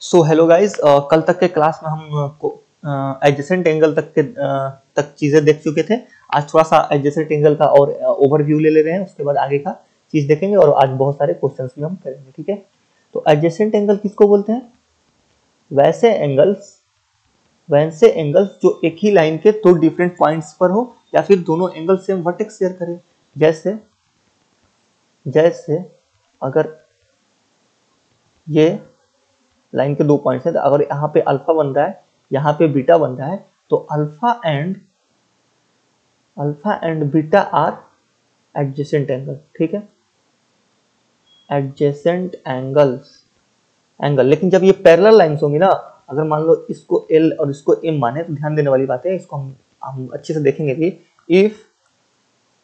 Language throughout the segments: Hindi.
सो हेलो गाइस, कल तक के क्लास में हम एडजेसेंट एंगल तक चीजें देख चुके थे। आज थोड़ा सा एडजेसेंट एंगल का और ओवरव्यू ले रहे हैं, उसके बाद आगे का चीज देखेंगे और आज बहुत सारे क्वेश्चंस भी हम करेंगे। ठीक है, तो एडजेसेंट एंगल किसको बोलते हैं? वैसे एंगल्स जो एक ही लाइन के दो डिफरेंट पॉइंट्स पर हो या फिर दोनों एंगल सेम वर्टेक्स शेयर करें। जैसे जैसे अगर ये लाइन के दो पॉइंट्स हैं, तो अगर यहाँ पे अल्फा बन रहा है, यहाँ पे बीटा बन रहा है, तो alpha and beta are adjacent angle. ठीक है, एडजेसेंट एंगल। लेकिन जब ये पैरेलल लाइंस होंगी ना, अगर मान लो इसको एल और इसको एम माने, तो ध्यान देने वाली बात है, इसको हम अच्छे से देखेंगे कि if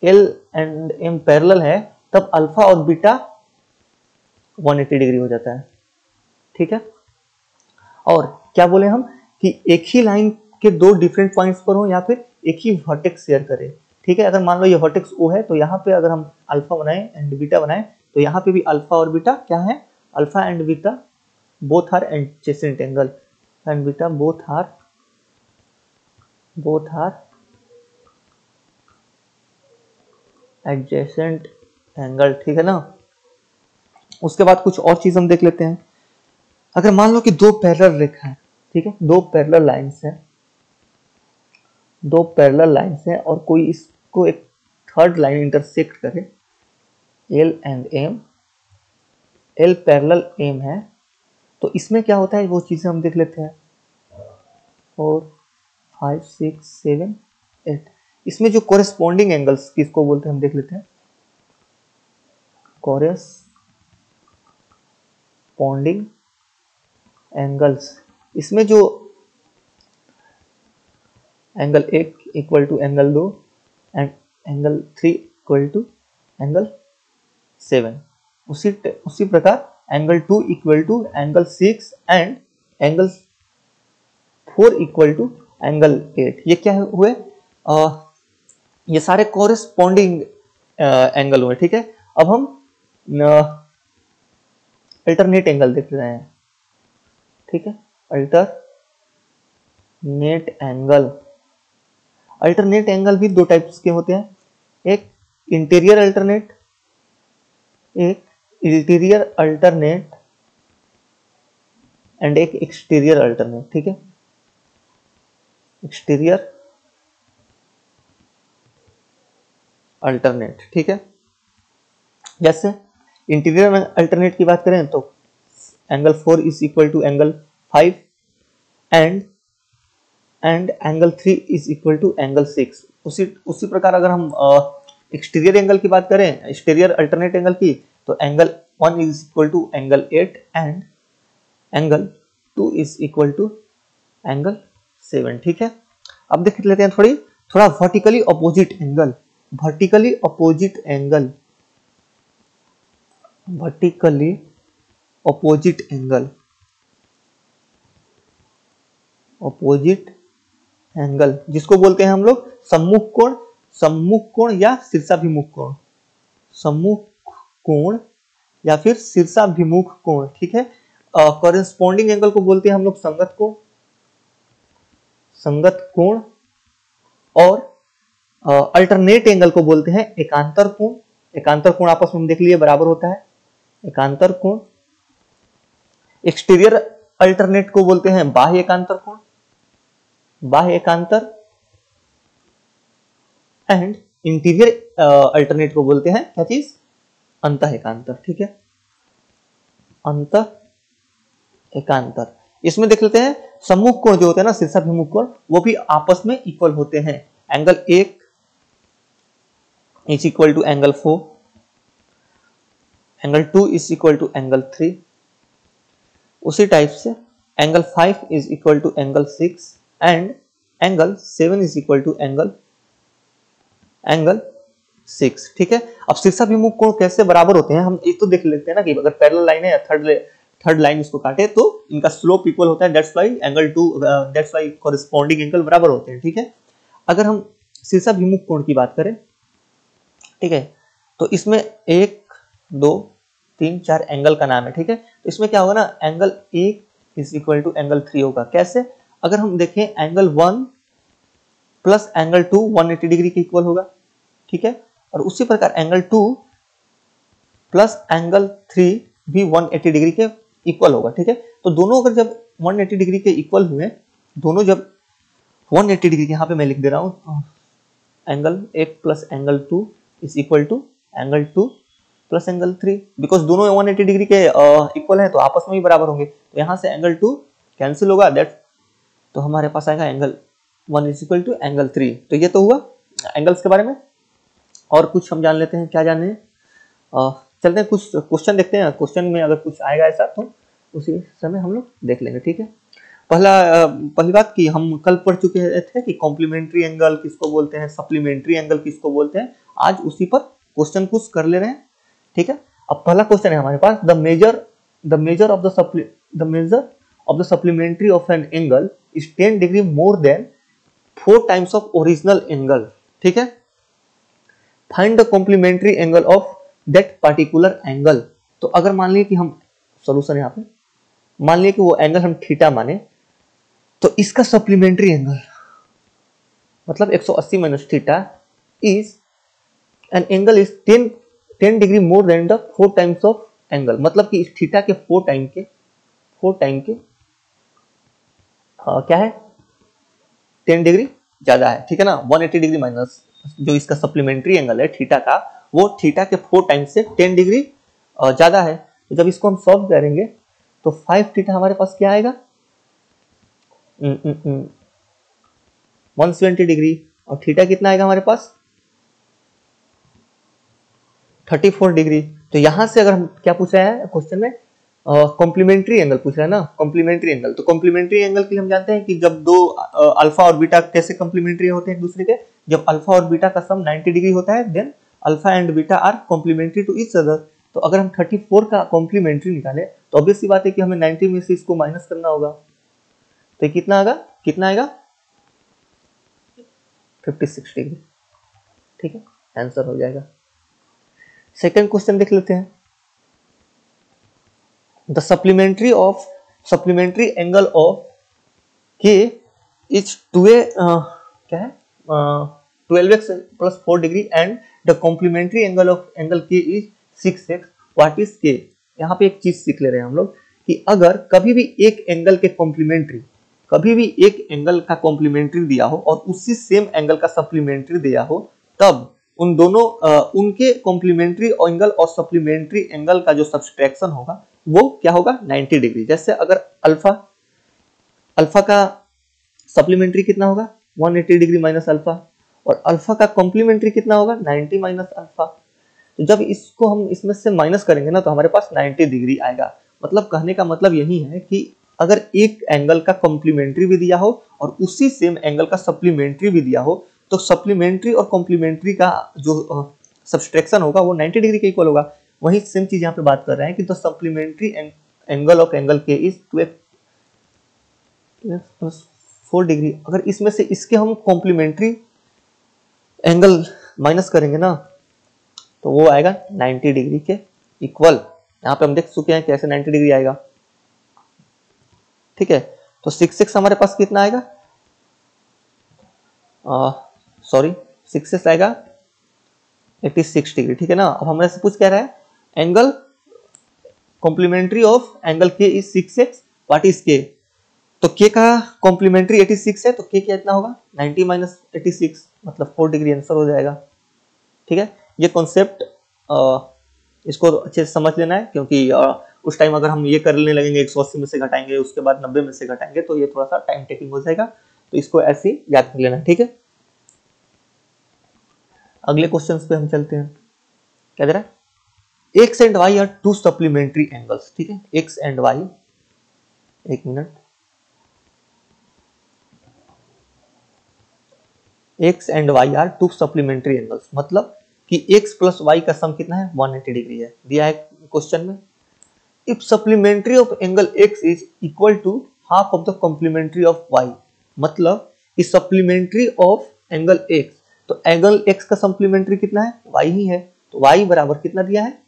L and M parallel है तब अल्फा और बीटा 180 डिग्री हो जाता है। ठीक है, और क्या बोले हम कि एक ही लाइन के दो डिफरेंट पॉइंट्स पर हो या फिर एक ही वर्टेक्स शेयर करे। ठीक है, अगर मान लो ये वर्टेक्स ओ है, तो यहाँ पे अगर हम अल्फा बनाए एंड बीटा बनाए, तो यहाँ पे भी अल्फा और बीटा क्या है? Alpha and beta both are adjacent angle and beta both are adjacent angle. ठीक है ना। उसके बाद कुछ और चीज हम देख लेते हैं। अगर मान लो कि दो पैरेलल रेखा है, ठीक है, दो पैरेलल लाइंस है और कोई इसको एक थर्ड लाइन इंटरसेक्ट करे, L and M, L parallel M है, तो इसमें क्या होता है वो चीजें हम देख लेते हैं। 4 5 6 7 8, इसमें जो कोरेस्पॉन्डिंग एंगल्स किसको बोलते हैं हम देख लेते हैं। कोरेस्पॉन्डिंग एंगल्स, इसमें जो angle 1 equal to angle 2 and angle 3 equal to angle 7, उसी प्रकार angle 2 equal to angle 6 and angle 4 equal to angle 8। ये क्या हुए? ये सारे कोरेस्पॉन्डिंग एंगल हुए। ठीक है, अब हम अल्टरनेट एंगल देख रहे हैं। ठीक है, अल्टरनेट एंगल भी दो टाइप्स के होते हैं, एक इंटीरियर अल्टरनेट एंड एक एक्सटीरियर अल्टरनेट। ठीक है, एक्सटीरियर अल्टरनेट। ठीक है, जैसे इंटीरियर अल्टरनेट की बात करें तो angle 4 is equal to angle 5 and angle 3 is equal to angle 6। उसी प्रकार अगर हम एक्सटीरियर एंगल की बात करें, एक्सटीरियर अल्टरनेट एंगल की, तो angle 1 is equal to angle 8 and angle 2 is equal to angle 7। ठीक है, अब देख लेते हैं थोड़ा vertically opposite angle. Vertically opposite angle जिसको बोलते हैं हम लोग सम्मुख कोण या शीर्षाभिमुख कोण। ठीक है, कॉरेस्पॉन्डिंग एंगल को बोलते हैं हम लोग संगत कोण और अल्टरनेट एंगल को बोलते हैं एकांतर कोण आपस में देख लिए बराबर होता है, एकांतर कोण। एक्सटीरियर अल्टरनेट को बोलते हैं बाह्य एकांतर एंड इंटीरियर अल्टरनेट को बोलते हैं क्या चीज? अंतः एकांतर। ठीक है, अंतः एकांतर। इसमें देख लेते हैं सम्मुख कोण जो होते हैं ना, शीर्षाभिमुख कोण, वो भी आपस में इक्वल होते हैं। Angle 1 is equal to angle 4, angle 2 is equal to angle 3, उसी टाइप से angle 5 is equal to angle 6 and angle 7 is equal to angle 6। ठीक है, अब शीर्षाभिमुख कोण कैसे बराबर होते हैं हम एक तो देख लेते हैं ना, कि अगर पैरेलल लाइन है या थर्ड लाइन इसको काटे तो इनका स्लोप इक्वल होता है, दैट्स व्हाई कॉरेस्पॉन्डिंग एंगल बराबर होते हैं। ठीक है, अगर हम शीर्षाभिमुख कोण की बात करें, ठीक है, तो इसमें 1 2 3 4 एंगल का नाम है। ठीक है, तो इसमें क्या होगा ना, angle 1 is equal to angle 3 होगा। कैसे? अगर हम देखें एंगल 1 प्लस एंगल 2 180 डिग्री के इक्वल होगा, ठीक है, और उसी प्रकार एंगल 2 प्लस एंगल 3 भी 180 डिग्री के इक्वल होगा, ठीक है। तो दोनों अगर जब 180 डिग्री के इक्वल हुए, दोनों जब 180 डिग्री के, यहाँ पे मैं लिख दे रहा हूँ angle 1 plus angle 2 is equal to angle 2 plus angle 3, because दोनों 180 डिग्री के इक्वल है तो आपस में ही बराबर होंगे। तो यहाँ से एंगल 2 कैंसिल होगा, दैट तो हमारे पास आएगा angle 1 is equal to angle 3। तो ये तो हुआ एंगल्स के बारे में। और कुछ हम जान लेते हैं, क्या जाने, चलते हैं कुछ क्वेश्चन देखते हैं। क्वेश्चन में अगर कुछ आएगा ऐसा तो उसी समय हम लोग देख लेंगे, ठीक है। पहली बात की हम कल पढ़ चुके थे कि कॉम्प्लीमेंट्री एंगल किसको बोलते हैं, सप्लीमेंट्री एंगल किसको बोलते हैं। आज उसी पर क्वेश्चन कुछ कर ले रहे हैं, ठीक है। अब पहला क्वेश्चन है हमारे पास, the major of the supplementary of an angle is 10 degree more than 4 times of original angle, ठीक है। Find the complementary angle of that particular angle. तो अगर मान लीजिए कि हम सोल्यूशन यहाँ पे मान लिया कि वो एंगल हम थीटा माने, तो इसका सप्लीमेंट्री एंगल मतलब 180 minus theta is an angle is 10 degree more then the 4 times of angle, मतलब कि इस थीटा के 4 टाइम के क्या है, 10 डिग्री ज्यादा है, ठीक है ना। 180 डिग्री माइनस जो इसका सप्लीमेंट्री एंगल है थीटा का, वो थीटा के 4 टाइम से 10 डिग्री ज्यादा है। तो जब इसको हम सॉल्व करेंगे तो 5 थीटा हमारे पास क्या आएगा, 170 डिग्री, और थीटा कितना आएगा हमारे पास 34 डिग्री। तो यहां से अगर हम क्या पूछ रहे हैं क्वेश्चन में, कॉम्प्लीमेंट्री एंगल पूछ रहा है ना, कॉम्प्लीमेंट्री एंगल। तो कॉम्प्लीमेंट्री एंगल के लिए हम जानते हैं कि जब दो अल्फा और बीटा कैसे कॉम्प्लीमेंट्री होते हैं एक दूसरे के, जब अल्फा और बीटा का सम 90 डिग्री होता है, then alpha and beta are complementary to each other. तो अगर हम 34 का कॉम्प्लीमेंट्री निकाले तो ऑब्वियस सी बात है कि हमें 90 में से इसको माइनस करना होगा। तो कितना आएगा 56 डिग्री, ठीक है, आंसर हो जाएगा। सेकंड क्वेश्चन देख लेते हैं, the supplementary angle of K is 12x plus 4 degree and the complementary angle of angle K is 6x, what is K. यहाँ पे एक चीज सीख ले रहे हैं हम लोग कि अगर कभी भी एक एंगल का कॉम्प्लीमेंट्री दिया हो और उसी सेम एंगल का सप्लीमेंट्री दिया हो, तब उन दोनों उनके कॉम्प्लीमेंट्री एंगल और सप्लीमेंट्री एंगल का जो सब्सट्रैक्शन होगा वो क्या होगा 90 डिग्री। जैसे अगर अल्फा का सप्लीमेंट्री कितना होगा 180 डिग्री माइनस अल्फा, और अल्फा का कॉम्प्लीमेंट्री कितना होगा 90 माइनस अल्फा। तो जब इसको हम इसमें से माइनस करेंगे ना तो हमारे पास 90 डिग्री आएगा। मतलब कहने का मतलब यही है कि अगर एक एंगल का कॉम्प्लीमेंट्री भी दिया हो और उसी सेम एंगल का सप्लीमेंट्री भी दिया हो, तो सप्लीमेंट्री और कॉम्प्लीमेंट्री का जो सब्सट्रैक्शन होगा वो 90 डिग्री के इक्वल होगा। वही सेम चीज यहाँ पे बात कर रहे हैं कि the supplementary angle of angle K is 4 degree. अगर इसमें से इसके हम कॉम्प्लीमेंट्री एंगल माइनस करेंगे ना तो वो आएगा 90 डिग्री के इक्वल। यहाँ पे हम देख चुके हैं कैसे 90 डिग्री आएगा, ठीक है। तो 6x हमारे पास कितना आएगा, 6x आएगा 86 डिग्री, ठीक है ना। अब हमारे से पूछ क्या रहा है, angle complementary of angle K is 6x, what is के। तो के का कॉम्प्लीमेंट्री 86 है तो के कितना होगा 90 माइनस 86, मतलब 4 डिग्री आंसर हो जाएगा, ठीक है। ये कॉन्सेप्ट इसको अच्छे से समझ लेना है, क्योंकि उस टाइम अगर हम ये करने लगेंगे 180 में से घटाएंगे उसके बाद 90 में से घटाएंगे तो ये थोड़ा सा टाइम टेकिंग हो जाएगा। तो इसको ऐसे ही याद कर लेना, ठीक है। अगले क्वेश्चन पे हम चलते हैं, क्या दे रहा है, X and Y are two supplementary angles, ठीक है। एक्स एंड वाई, एक minute, X and Y are two supplementary angles, मतलब कि एक्स प्लस वाई का सम कितना है 180 डिग्री है, दिया है क्वेश्चन में। If supplementary of angle X is equal to half of the complementary of Y, मतलब कि सप्लीमेंट्री ऑफ एंगल एक्स, तो एंगल एक्स का सप्लीमेंट्री कितना है वाई ही है, तो वाई बराबर कितना दिया है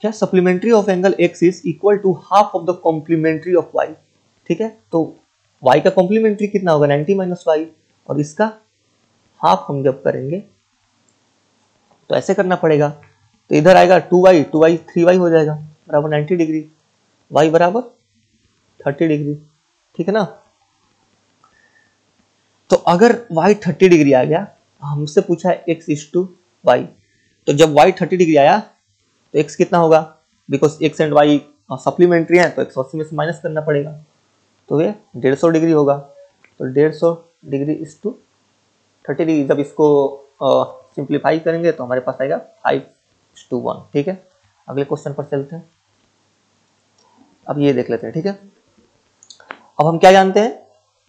क्या supplementary of angle x is equal to half of the complementary of y। ठीक है, तो y का कॉम्प्लीमेंट्री कितना होगा 90 माइनस वाई, और इसका हाफ हम जब करेंगे तो ऐसे करना पड़ेगा, तो इधर आएगा 2y 3y हो जाएगा बराबर 90 डिग्री, y बराबर 30 डिग्री। ठीक है ना, तो अगर y 30 डिग्री आ गया, हमसे पूछा है x इज टू y, तो जब y 30 डिग्री आया तो x कितना होगा, because x and y supplementary है तो 180 में से माइनस करना पड़ेगा, तो ये 150 डिग्री होगा। तो 150 डिग्री इज टू 30 डिग्री, जब इसको सिंप्लीफाई करेंगे तो हमारे पास आएगा 5:1। ठीक है, अगले क्वेश्चन पर चलते हैं। अब ये देख लेते हैं। ठीक है, अब हम क्या जानते हैं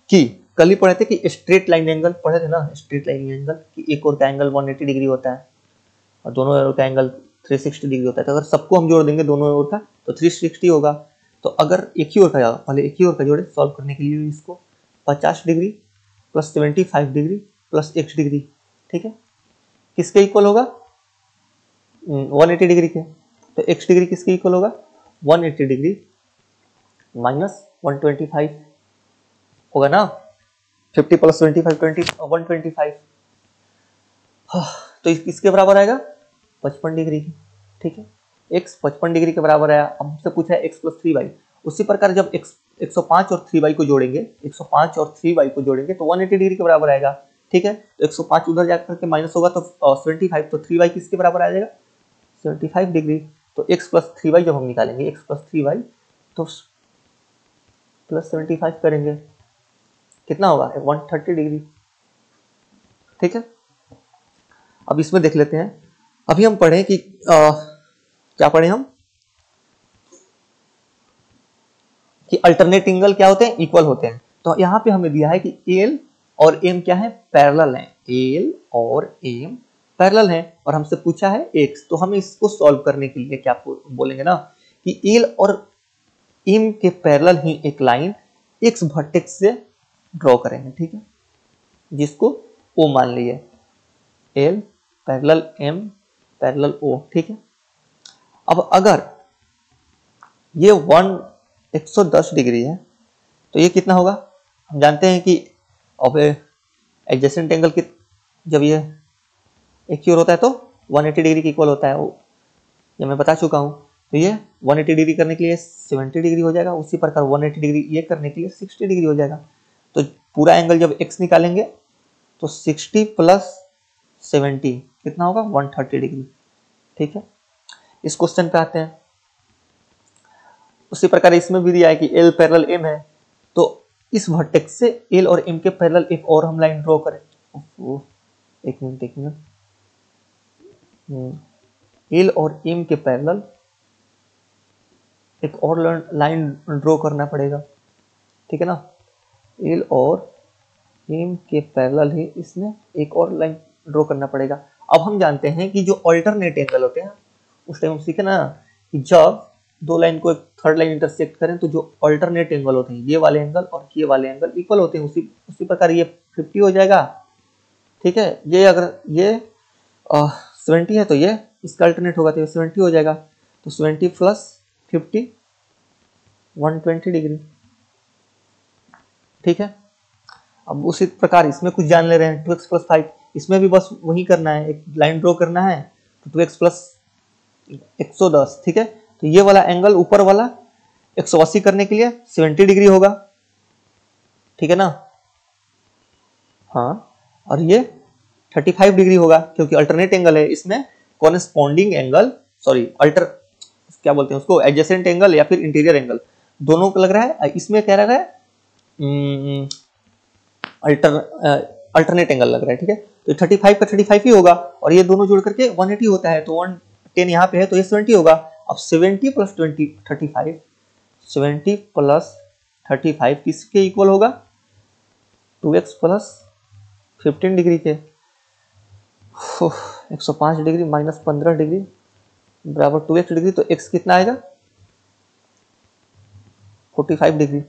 कि कल ही पढ़े थे कि स्ट्रेट लाइन एंगल पढ़े थे ना, स्ट्रेट लाइन एंगल कि एक और का एंगल 180 डिग्री होता है और दोनों ओर का एंगल 360 डिग्री होता है। तो अगर सबको हम जोड़ देंगे दोनों ओर का तो 360 होगा। तो अगर एक ही ओर का पहले एक ही ओर का जोड़े सॉल्व करने के लिए इसको 50 degree plus 75 degree plus x degree. ठीक है, किसके इक्वल होगा 180 डिग्री के, तो x डिग्री किसके इक्वल होगा 180 डिग्री माइनस 125 होगा ना, 50 प्लस 25 125। तो इसके बराबर आएगा 55 डिग्री की। ठीक है, x 55 डिग्री के बराबर आया। अब हमसे पूछा है x प्लस 3y, उसी प्रकार जब x 105 और 3y को जोड़ेंगे, 105 और 3y को जोड़ेंगे तो 180 डिग्री के बराबर आएगा। ठीक है, तो 105 उधर जाकर के माइनस होगा तो 75, तो 3y किसके बराबर आ जाएगा 75 डिग्री। तो x प्लस 3y जब हम निकालेंगे, x प्लस 3y तो प्लस 75 करेंगे, कितना होगा 130 डिग्री। ठीक है, अब इसमें देख लेते हैं। अभी हम पढ़े कि क्या पढ़े हम कि अल्टरनेट एंगल क्या होते हैं, इक्वल होते हैं। तो यहाँ पे हमें दिया है कि एल और एम क्या है, पैरेलल हैं। एल और एम पैरेलल हैं और हमसे पूछा है एक्स, तो हम इसको सॉल्व करने के लिए क्या बोलेंगे ना कि एल और एम के पैरेलल ही एक लाइन एक्स वर्टेक्स से ड्रॉ करेंगे। ठीक है, जिसको ओ मान लिए, एल पैरेलल एम पैरेलल ओ। ठीक है, अब अगर ये 110 डिग्री है तो ये कितना होगा, हम जानते हैं कि अब एडजेसेंट एंगल की जब ये एक की ओर होता है तो 180 डिग्री के इक्वल होता है, वो ये मैं बता चुका हूँ। तो ये 180 डिग्री करने के लिए 70 डिग्री हो जाएगा, उसी प्रकार 180 डिग्री ये करने के लिए 60 डिग्री हो जाएगा। तो पूरा एंगल जब x निकालेंगे तो 60 प्लस 70 कितना होगा 130 डिग्री। ठीक है, इस क्वेश्चन पे आते हैं। उसी प्रकार इसमें भी दिया है कि L पैरेलल M है, तो इस वर्टेक्स से L और M के पैरेलल एक और हम लाइन ड्रॉ करें। एक मिनट L और M के पैरेलल एक और लाइन ड्रॉ करना पड़ेगा। ठीक है ना, L और M के पैरेलल ही इसमें एक और लाइन ड्रॉ करना पड़ेगा। अब हम जानते हैं कि जो अल्टरनेट एंगल होते हैं, उस टाइम हम सीखे ना कि जब दो लाइन को एक थर्ड लाइन इंटरसेक्ट करें तो जो अल्टरनेट एंगल होते हैं, ये वाले एंगल और ये वाले एंगल इक्वल होते हैं। उसी प्रकार ये 50 हो जाएगा। ठीक है, ये अगर ये 70 है तो ये इसका अल्टरनेट होगा तो ये 70 हो जाएगा। तो 70 प्लस 50 120 डिग्री। ठीक है, अब उसी प्रकार इसमें कुछ जान ले रहे हैं 2x प्लस 5, इसमें भी बस वही करना है, एक लाइन ड्रॉ करना है तो 2x प्लस 110। ठीक है, तो ये वाला एंगल ऊपर वाला 180 करने के लिए 70 डिग्री होगा। ठीक है ना, हाँ, और ये 35 डिग्री होगा क्योंकि अल्टरनेट एंगल है। इसमें कॉरेस्पॉन्डिंग एंगल क्या बोलते हैं उसको, एडजेसेंट एंगल या फिर इंटीरियर एंगल दोनों को लग रहा है। इसमें क्या लग रहा है अल्टरनेट एंगल लग रहा है। ठीक है, तो 35 का 35 ही होगा और ये दोनों जोड़ करके 180 होता है, तो 110 यहाँ पे है तो ये 70 होगा। अब 70 प्लस 35 70 प्लस 35 किसके इक्वल होगा 2x प्लस 15 डिग्री के। 105 डिग्री माइनस 15 डिग्री बराबर 2x डिग्री, तो x कितना आएगा 45 डिग्री।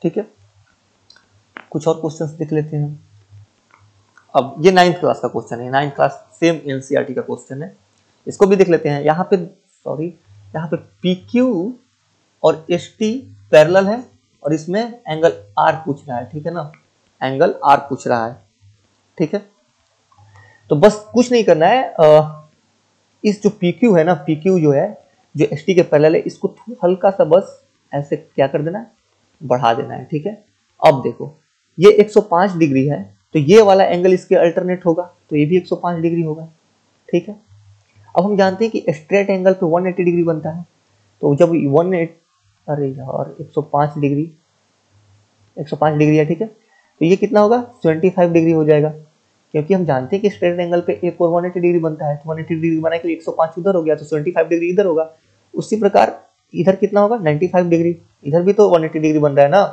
ठीक है, कुछ और क्वेश्चंस देख लेते हैं। अब ये 9th क्लास का क्वेश्चन है, 9th क्लास सेम एनसीईआरटी का क्वेश्चन है, इसको भी देख लेते हैं। यहाँ पे यहाँ पे पी क्यू और एस टी पैरेलल है और इसमें एंगल आर पूछ रहा है, ठीक है ना, एंगल आर पूछ रहा है, ठीक है। तो बस कुछ नहीं करना है, इस जो पी क्यू है ना, पी क्यू जो है जो एस टी के पैरेलल है, इसको हल्का सा बस ऐसे क्या कर देना है, बढ़ा देना है, ठीक है। अब देखो ये 105 डिग्री है, तो ये वाला एंगल इसके अल्टरनेट होगा, तो ये भी 105 डिग्री होगा, ठीक है। अब हम जानते हैं कि स्ट्रेट एंगल पे 180 डिग्री बनता है, तो जब 18 अरे यार 105 डिग्री, 105 डिग्री है, ठीक है, तो ये कितना होगा 75 डिग्री हो जाएगा, क्योंकि हम जानते हैं कि स्ट्रेट एंगल पे एक और 180 डिग्री बनता है, तो 180 डिग्री बनाने के लिए 105 उधर हो गया, तो 75 डिग्री इधर होगा। उसी प्रकार इधर कितना होगा 95 डिग्री, इधर भी तो 180 डिग्री बन रहा है ना,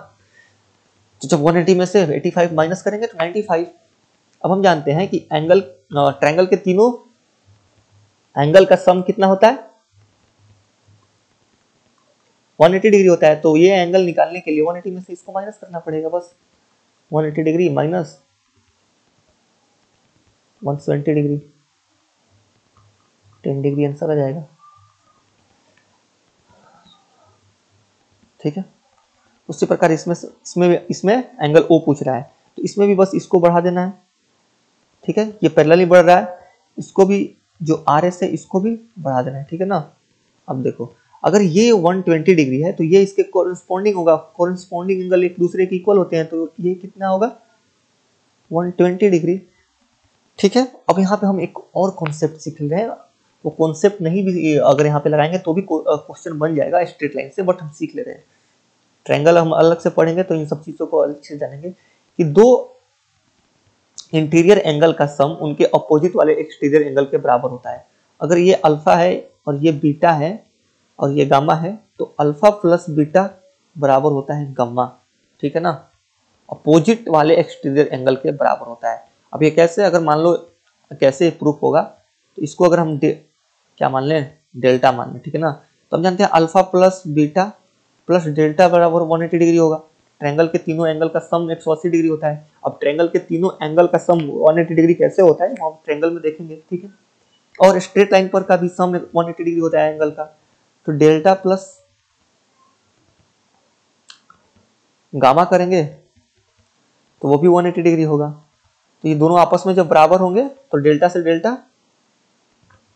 तो जब 180 में से 85 माइनस करेंगे तो 95। अब हम जानते हैं कि एंगल ट्रायंगल के तीनों एंगल का सम कितना होता है 180 डिग्री होता है, तो ये एंगल निकालने के लिए 180 में से इसको माइनस करना पड़ेगा, बस 180 degree minus 120 degree, 10 degree answer आ जाएगा, ठीक है। उसी प्रकार इसमें एंगल ओ पूछ रहा है, तो इसमें भी बस इसको बढ़ा देना है, ठीक है, ये पैरेलल ही बढ़ रहा है, इसको भी जो आर एस है इसको भी बढ़ा देना है, ठीक है ना। अब देखो अगर ये 120 डिग्री है तो ये इसके कोरेस्पोंडिंग होगा, कोरेस्पोंडिंग एंगल एक दूसरे के इक्वल होते हैं, तो ये कितना होगा 120 डिग्री, ठीक है। अब यहाँ पे हम एक और कॉन्सेप्ट सीख रहे हैं, वो कॉन्सेप्ट नहीं भी अगर यहाँ पे लगाएंगे तो भी क्वेश्चन बन जाएगा स्ट्रेट लाइन से, बट हम सीख ले रहे हैं। ट्रायंगल हम अलग से पढ़ेंगे तो इन सब चीजों को अलग से जानेंगे कि दो इंटीरियर एंगल का सम उनके अपोजिट वाले एक्सटीरियर एंगल के बराबर होता है। अगर ये अल्फा है और ये बीटा है और ये गामा है, तो अल्फा प्लस बीटा बराबर होता है गामा, ठीक है ना, अपोजिट वाले एक्सटीरियर एंगल के बराबर होता है। अब ये कैसे, अगर मान लो कैसे प्रूफ होगा, तो इसको अगर हम क्या मान लें, डेल्टा मान लें, ठीक है ना, तो हम जानते हैं alpha plus beta plus delta बराबर 180 डिग्री होगा। ट्रायंगल के तीनों एंगल का सम 180 डिग्री होता है। अब ट्रायंगल के तीनों एंगल का सम 180 डिग्री कैसे होता है हम ट्रायंगल में देखेंगे, ठीक है। और स्ट्रेट लाइन पर का भी सम 180 डिग्री होता है एंगल का, तो डेल्टा प्लस गामा करेंगे तो वो भी 180 डिग्री होगा। तो ये दोनों आपस में जब बराबर होंगे तो डेल्टा से डेल्टा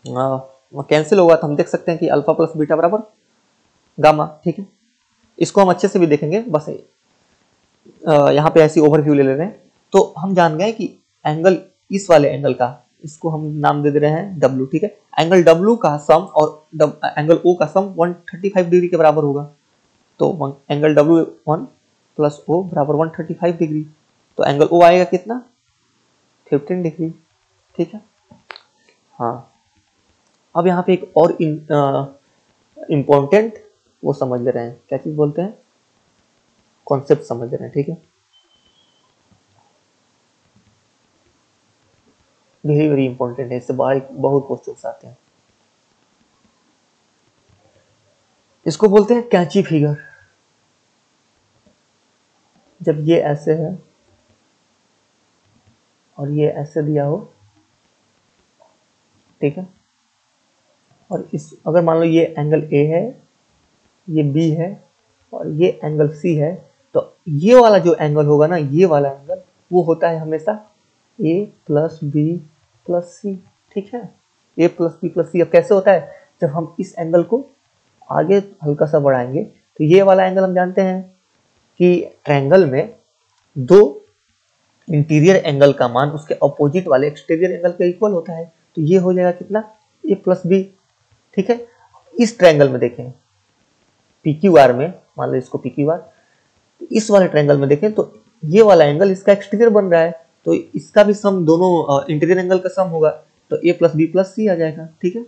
कैंसिल होगा, तो हम देख सकते हैं कि अल्फा प्लस बीटा बराबर गामा, ठीक है। इसको हम अच्छे से भी देखेंगे, बस यहाँ पे ऐसी ओवरव्यू ले रहे हैं। तो हम जान गए कि एंगल इस वाले एंगल का, इसको हम नाम दे रहे हैं W, ठीक है। एंगल W का सम और एंगल O का सम 135 डिग्री के बराबर होगा, तो एंगल W1 प्लस O बराबर 135 डिग्री, तो एंगल O आएगा कितना 15 डिग्री, ठीक है। हाँ, अब यहाँ पे एक और इम्पोर्टेंट वो समझ ले रहे हैं, क्या चीज बोलते हैं, कॉन्सेप्ट समझ रहे हैं, ठीक है। वेरी वेरी इंपॉर्टेंट है, इससे बाहर बहुत क्वेश्चन आते हैं। इसको बोलते हैं कैंची फिगर। जब ये ऐसे है और ये ऐसे दिया हो, ठीक है, और इस अगर मान लो ये एंगल A है, ये B है और ये एंगल C है, तो ये वाला जो एंगल होगा ना, ये वाला एंगल वो होता है हमेशा A plus B plus C, ठीक है। A plus B plus C अब कैसे होता है, जब हम इस एंगल को आगे हल्का सा बढ़ाएंगे तो ये वाला एंगल हम जानते हैं कि ट्रायंगल में दो इंटीरियर एंगल का मान उसके अपोजिट वाले एक्सटीरियर एंगल के इक्वल होता है, तो ये हो जाएगा कितना A प्लस B, ठीक है। इस ट्रायंगल में देखें PQR में, मान लो इसको PQR, इस वाले ट्रायंगल में देखें तो ये वाला एंगल इसका एक्सटीरियर बन रहा है, तो इसका भी सम दोनों इंटीरियर एंगल का सम होगा, तो A plus B plus C आ जाएगा, ठीक है।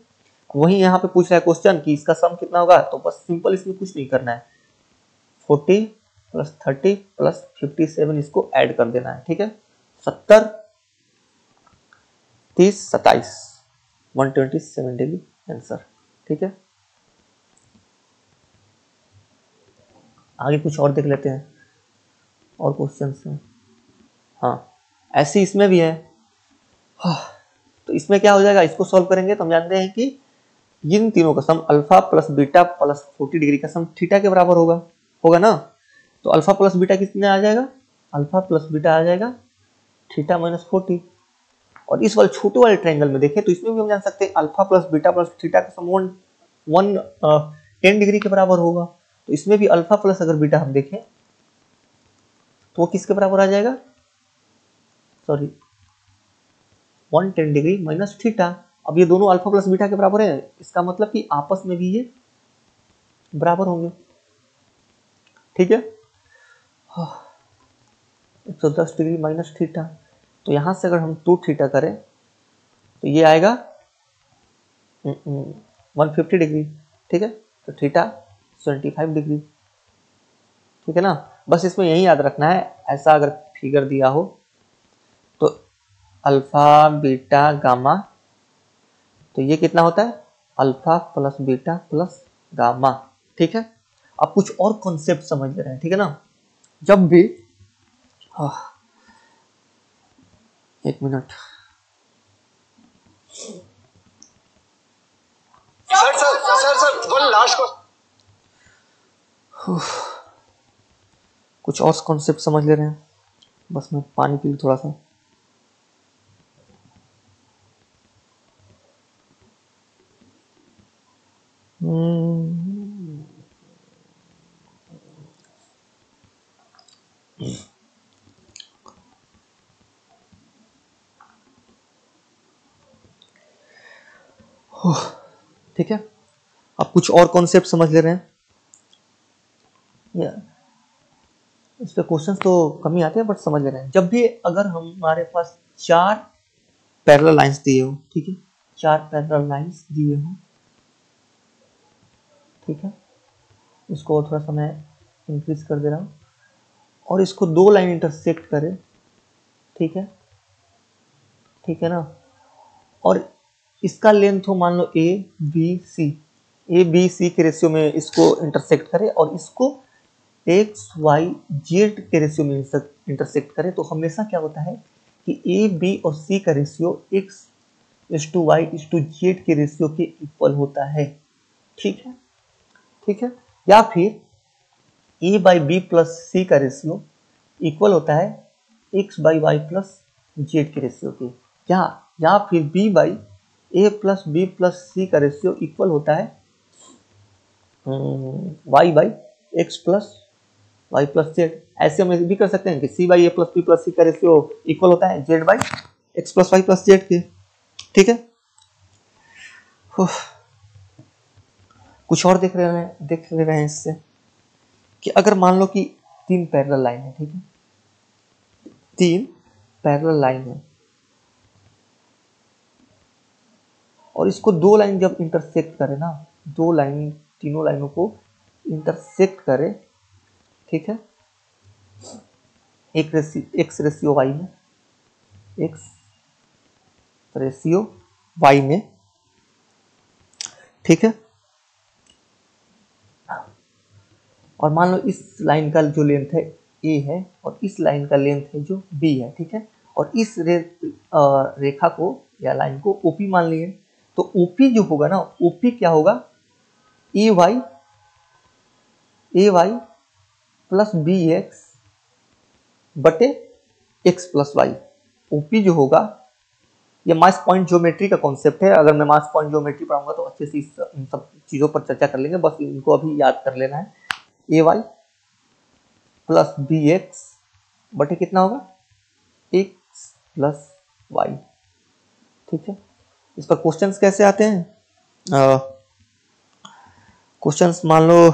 वहीं यहाँ पे पूछ रहा है क्वेश्चन कि इसका सम कितना होगा, तो बस सिंपल इसमें कुछ नहीं करना है, 40 प्लस 30 प्लस 57 इसको ऐड कर देना है, ठीक है। 70 30 27 127 डिग्री आंसर, ठीक है। आगे कुछ और देख लेते हैं और क्वेश्चंस हैं। हाँ, ऐसे इसमें भी है। हाँ, तो इसमें क्या हो जाएगा, इसको सॉल्व करेंगे तो हम जानते हैं कि इन तीनों का sum alpha plus beta plus 40 degree का सम थीटा के बराबर होगा, होगा ना। तो अल्फा प्लस बीटा कितने आ जाएगा, अल्फा प्लस बीटा आ जाएगा थीटा माइनस 40। और इस वाले छोटे वाले ट्रायंगल में देखें तो इसमें भी हम जान सकते हैं alpha plus beta plus theta का सम 10 डिग्री के बराबर होगा। तो इसमें भी अल्फा प्लस अगर बीटा हम देखें तो वो किसके बराबर आ जाएगा, सॉरी 110 डिग्री माइनस थीटा। अब ये दोनों अल्फा प्लस बीटा के बराबर है, इसका मतलब कि आपस में भी ये बराबर होंगे, ठीक है। 110 डिग्री माइनस थीटा, तो यहां से अगर हम 2 थीटा करें तो ये आएगा 150 डिग्री, ठीक है। तो थीटा 75 डिग्री, ठीक है ना। बस इसमें यही याद रखना है, ऐसा अगर फिगर दिया हो तो अल्फा बीटा गामा, तो ये कितना होता है alpha plus beta plus gamma, ठीक है। अब कुछ और कॉन्सेप्ट समझ ले रहे हैं, ठीक है ना। जब भी एक मिनट, सर वन लास्ट को कुछ और कॉन्सेप्ट समझ ले रहे हैं, बस मैं पानी पी लूं थोड़ा सा। ठीक है, अब कुछ और कॉन्सेप्ट समझ ले रहे हैं। इस पे क्वेश्चंस तो कम ही आते हैं बट समझ ले रहे हैं। जब भी अगर हमारे पास 4 पैरेलल लाइंस दिए हो, ठीक है, 4 पैरेलल लाइंस दिए हो, ठीक है, इसको थोड़ा सा मैं इंक्रीज कर दे रहा हूँ, और इसको 2 लाइन इंटरसेक्ट करे, ठीक है, ठीक है ना। और इसका लेंथ हो मान लो ए बी सी के रेशियो में इसको इंटरसेक्ट करे, और इसको एक्स वाई जेड के रेशियो में इंटरसेक्ट करे, तो हमेशा क्या होता है कि ए बी और सी का ratio X is to Y is to Z के रेशियो के इक्वल होता है, ठीक है, ठीक है। या फिर A by B plus C का रेशियो इक्वल होता है X by Y plus Z के रेशियो के, या फिर B by A plus B plus C का रेशियो इक्वल होता है Y by X plus Y plus Z. ऐसे हम भी कर सकते हैं कि सी by A plus B plus C का रेशियो इक्वल होता है Z by X plus Y plus Z के, ठीक है। कुछ और देख ले रहे हैं इससे कि अगर मान लो कि 3 पैरेलल लाइन है, ठीक है, 3 पैरेलल लाइन है, और इसको 2 लाइन जब इंटरसेक्ट करे ना, 2 लाइन तीनों लाइनों को इंटरसेक्ट करे, ठीक है, एक्स रेशियो वाई में, एक्स रेशियो वाई में, ठीक है। और मान लो इस लाइन का जो लेंथ है ए है, और इस लाइन का लेंथ है जो बी है, ठीक है, और इस रेखा को या लाइन को ओपी मान लिए। तो ओपी जो होगा ना, ओपी क्या होगा, ए वाई प्लस बी एक्स बटे एक्स प्लस वाई। ओपी जो होगा, ये मास पॉइंट ज्योमेट्री का कॉन्सेप्ट है, अगर मैं मास पॉइंट ज्योमेट्री पढ़ाऊंगा तो अच्छे से इन सब चीजों पर चर्चा कर लेंगे, बस इनको अभी याद कर लेना है। ए वाई प्लस बी एक्स बटे कितना होगा, एक्स प्लस वाई, ठीक है। इस पर क्वेश्चंस कैसे आते हैं, क्वेश्चंस मान लो